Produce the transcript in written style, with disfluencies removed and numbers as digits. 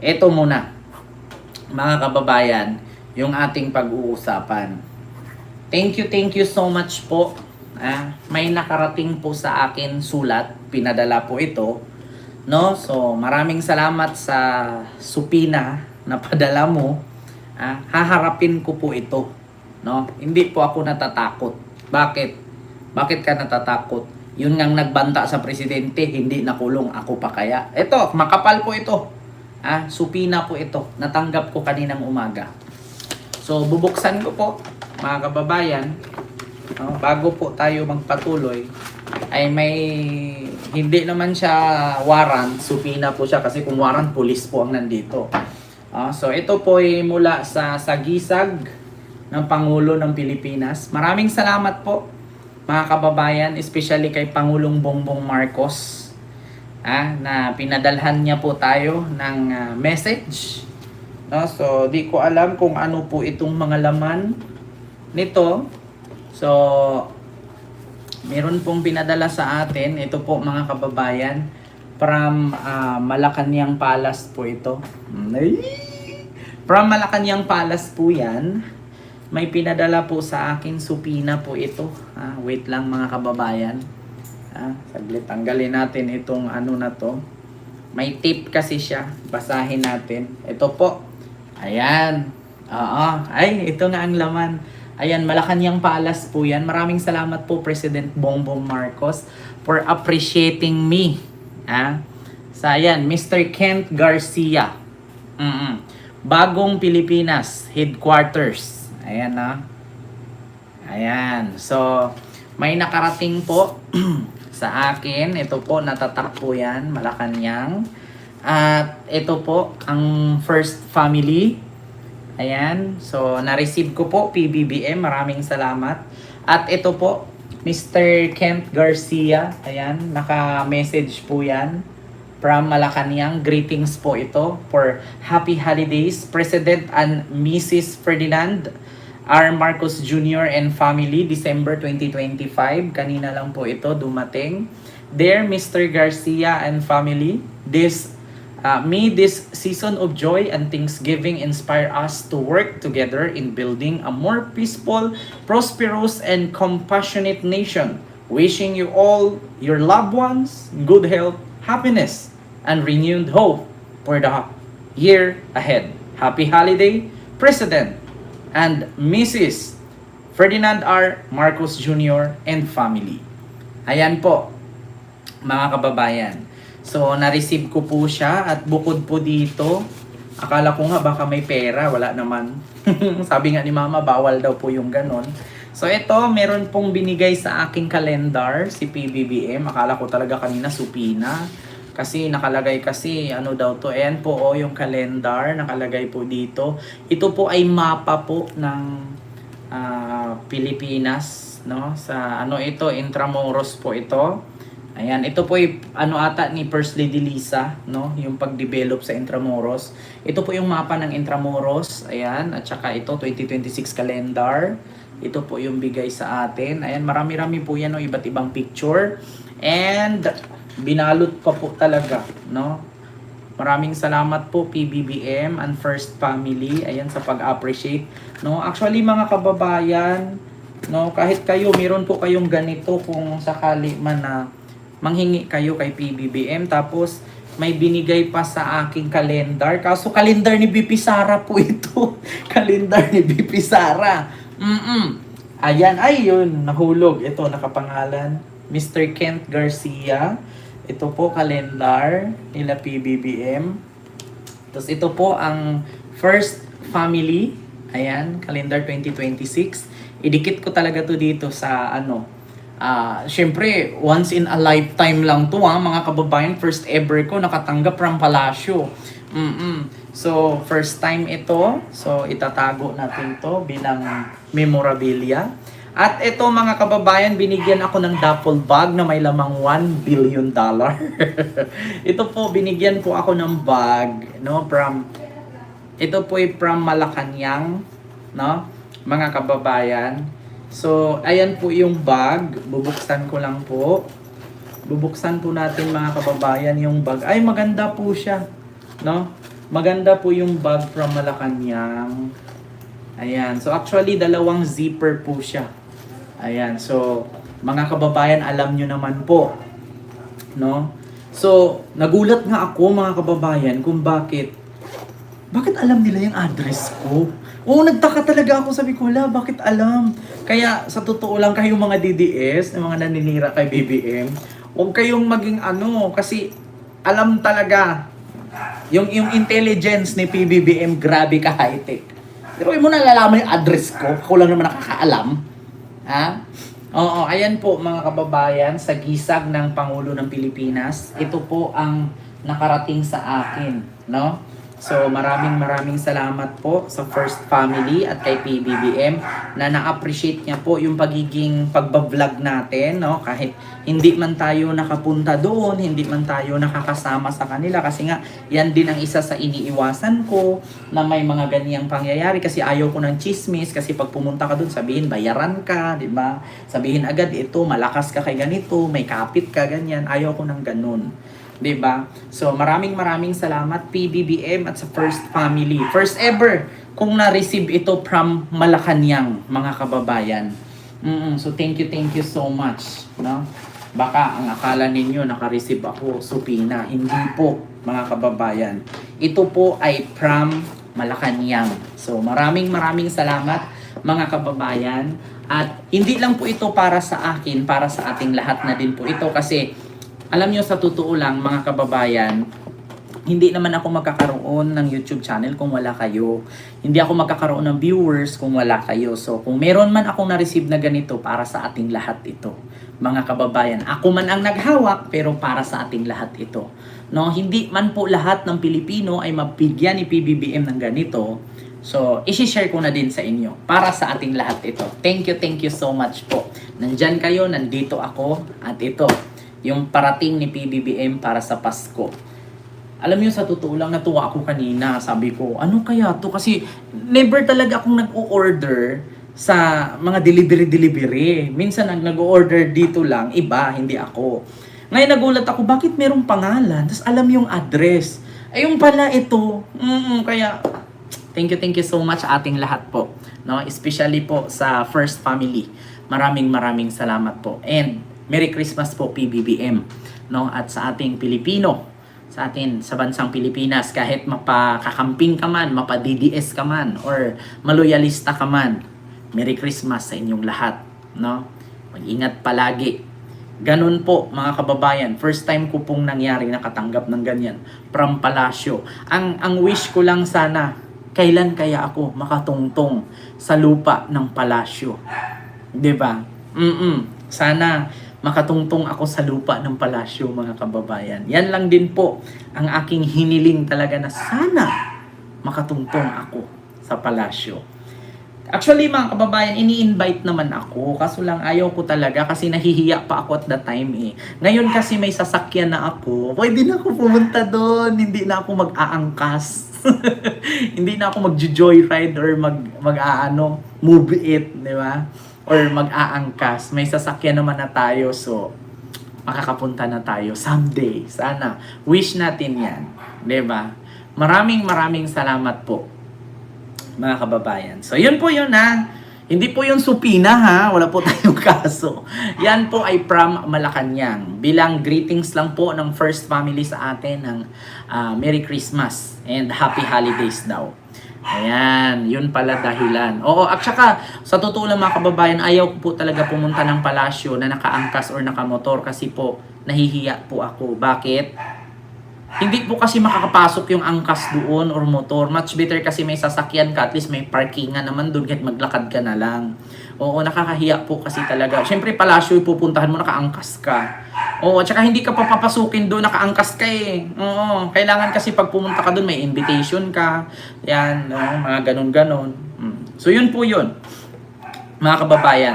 Ito muna, mga kababayan, yung ating pag-uusapan. Thank you so much po. May nakarating po sa akin sulat, pinadala po ito, no? So, maraming salamat sa supina na padala mo. Haharapin ko po ito, no? Hindi po ako natatakot. Bakit? Bakit ka natatakot? Yun ngang nagbanta sa presidente, hindi nakulong, ako pa kaya. Ito, makapal po ito. Supina po ito. Natanggap ko kaninang umaga. So, bubuksan ko po, mga kababayan. Bago po tayo magpatuloy, ay may hindi naman siya warrant, supina po siya kasi kung warrant, pulis po ang nandito. So, ito po ay mula sa sagisag ng Pangulo ng Pilipinas. Maraming salamat po, mga kababayan, especially kay Pangulong Bongbong Marcos, na pinadalhan niya po tayo ng message. So, di ko alam kung ano po itong mga laman nito. So, meron pong pinadala sa atin. Ito po, mga kababayan, from Malacanang Palace po ito. From Malacanang Palace po yan. May pinadala po sa akin, supina po ito. Wait lang, mga kababayan. Saglit, tanggalin natin itong ano na to. May tip kasi siya. Basahin natin. Ito po. Ayan. Ay, ito nga ang laman. Ayan, Malacanang Palace po yan. Maraming salamat po, President Bongbong Marcos, for appreciating me. Sa ayan, Mr. Kent Garcia. Bagong Pilipinas, headquarters. Ayan Ayan. So, may nakarating po sa akin. Ito po, natatak po yan, Malacanang. At ito po, ang first family. Ayan. So, na-receive ko po, PBBM. Maraming salamat. At ito po, Mr. Kent Garcia. Ayan. Naka-message po yan from Malacanang. Greetings po ito for Happy Holidays, President and Mrs. Ferdinand R. Marcos Jr. and family, December 2025. Kanina lang po ito dumating. Dear Mr. Garcia and family, may this season of joy and thanksgiving inspire us to work together in building a more peaceful, prosperous, and compassionate nation. Wishing you all, your loved ones, good health, happiness, and renewed hope for the year ahead. Happy holiday, President and Mrs. Ferdinand R. Marcos Jr. and family. Ayan po, mga kababayan. So, na-receive ko po siya at bukod po dito, akala ko nga baka may pera, wala naman. Sabi nga ni Mama, bawal daw po yung ganon. So, ito, meron pong binigay sa aking kalendar, si PBBM. Akala ko talaga kanina supina. Kasi nakalagay kasi, ano daw to, ayan po yung kalendar, nakalagay po dito. Ito po ay mapa po ng Pilipinas, no? Sa ano ito, Intramuros po ito. Ayan, ito po ay ano ata ni First Lady Lisa, no? Yung pag-develop sa Intramuros. Ito po yung mapa ng Intramuros, ayan, at saka ito 2026 calendar. Ito po yung bigay sa atin. Ayan, marami-rami po yan, no? Iba't ibang picture. And binalot pa po talaga, no? Maraming salamat po PBBM and First Family, ayan, sa pag-appreciate, no? Actually, mga kababayan, no, kahit kayo meron po kayong ganito, kung sakali man na manghingi kayo kay PBBM, tapos may binigay pa sa aking kalendar. Kaso kalendar ni BP Sara po ito. Kalendar ni BP Sara. Ayan, ay yun, nahulog. Ito, nakapangalan, Mr. Kent Garcia. Ito po, kalendar nila PBBM. Tapos ito po ang First Family. Ayan, calendar 2026. Idikit ko talaga to dito sa ano. Syempre, once in a lifetime lang to, mga kababayan. First ever ko nakatanggap from Palacio. So, first time ito. So, itatago natin to bilang memorabilia. At ito, mga kababayan, binigyan ako ng duffel bag na may lamang $1 billion. Ito po, binigyan po ako ng bag, no, ito po ay from Malacanang, no, mga kababayan. So, ayan po yung bag. Bubuksan ko lang po. Bubuksan po natin, mga kababayan, yung bag. Ay, maganda po siya, no? Maganda po yung bag from Malacanang. Ayan. So actually, dalawang zipper po siya. Ayan. So, mga kababayan, alam nyo naman po. No? So, nagulat nga ako mga kababayan kung bakit alam nila yung address ko. Oo, nagtaka talaga ako. Sabi ko, wala, bakit alam? Kaya sa totoo lang kayong mga DDS, yung mga naninira kay BBM, huwag kayong maging kasi alam talaga yung intelligence ni PBBM, grabe ka high-tech. Pero mo nalalaman yung address ko, ako lang naman nakakaalam. Ha? Oo, ayan po mga kababayan, sa gisag ng Pangulo ng Pilipinas, ito po ang nakarating sa akin, no? So maraming salamat po sa First Family at kay PBBM na na-appreciate niya po yung pagiging pagbablog natin, no? Kahit hindi man tayo nakapunta doon, hindi man tayo nakakasama sa kanila kasi nga yan din ang isa sa iniiwasan ko na may mga ganyang pangyayari kasi ayaw ko ng chismis kasi pag pumunta ka doon sabihin bayaran ka, di ba? Sabihin agad ito malakas ka kay ganito, may kapit ka ganyan, ayaw ko ng ganun. 'Di ba? So maraming salamat PBBM at sa First Family. First ever kung na-receive ito from Malacanang, mga kababayan. So thank you so much, no? Baka ang akala ninyo naka-receive ako supina, hindi po mga kababayan. Ito po ay from Malacanang. So maraming salamat mga kababayan at hindi lang po ito para sa akin, para sa ating lahat na din po ito kasi alam nyo sa totoo lang mga kababayan, hindi naman ako magkakaroon ng YouTube channel kung wala kayo. Hindi ako magkakaroon ng viewers kung wala kayo. So kung meron man akong na-receive na ganito, para sa ating lahat ito. Mga kababayan, ako man ang naghawak pero para sa ating lahat ito. No, hindi man po lahat ng Pilipino ay mabigyan ni PBBM ng ganito. So, i-share ko na din sa inyo. Para sa ating lahat ito. Thank you so much po. Nandyan kayo, nandito ako, at ito. Yung parating ni PBBM para sa Pasko. Alam niyo sa totoo lang natuwa ako kanina. Sabi ko, ano kaya to? Kasi never talaga akong nag-o-order sa mga delivery. Minsan nag-o-order dito lang, iba, hindi ako. Ngayon nagulat ako, bakit merong pangalan? Tapos alam yung address. Ayun pala ito. Kaya thank you so much ating lahat po. No? Especially po sa First Family. Maraming salamat po. And Merry Christmas po PBBM, no? At sa ating Pilipino, sa bansang Pilipinas, kahit mapakakamping ka man, mapa-DDS ka man, or maloyalista ka man, Merry Christmas sa inyong lahat, no? Mag-ingat palagi. Ganun po mga kababayan, first time ko pong nangyari nakatanggap ng ganyan from Palasyo. Ang wish ko lang sana, kailan kaya ako makatungtong sa lupa ng Palasyo? 'Di ba? Sana makatungtong ako sa lupa ng Palasyo, mga kababayan. Yan lang din po ang aking hiniling talaga na sana makatungtong ako sa Palasyo. Actually, mga kababayan, ini-invite naman ako. Kaso lang ayaw ko talaga kasi nahihiya pa ako at the time eh. Ngayon kasi may sasakyan na ako. Pwede na ako pumunta doon. Hindi na ako mag-aangkas. Hindi na ako mag-joyride or move it, di ba? Or mag-aangkas. May sasakyan naman na tayo, so makakapunta na tayo someday. Sana. Wish natin yan. Diba? Maraming salamat po, mga kababayan. So, yun po yun ha. Hindi po yun supina ha. Wala po tayong kaso. Yan po ay from Malacanang. Bilang greetings lang po ng First Family sa atin ng Merry Christmas and Happy Holidays daw. Ayan, yun pala dahilan. Oo, at saka, sa totoo lang mga kababayan, ayaw ko po talaga pumunta ng palasyo na nakaangkas or nakamotor kasi po, nahihiya po ako. Bakit? Hindi po kasi makakapasok yung angkas doon or motor. Much better kasi may sasakyan ka, at least may parkingan naman doon kahit maglakad ka na lang. Oo, nakakahiya po kasi talaga. Siyempre, palasyo, pupuntahan mo, nakaangkas ka. Oo, at saka hindi ka papapasukin doon, nakaangkas ka eh. Oo, kailangan kasi pag pumunta ka doon, may invitation ka. Yan, mga ganon-ganon. So, yun po yun, mga kababayan.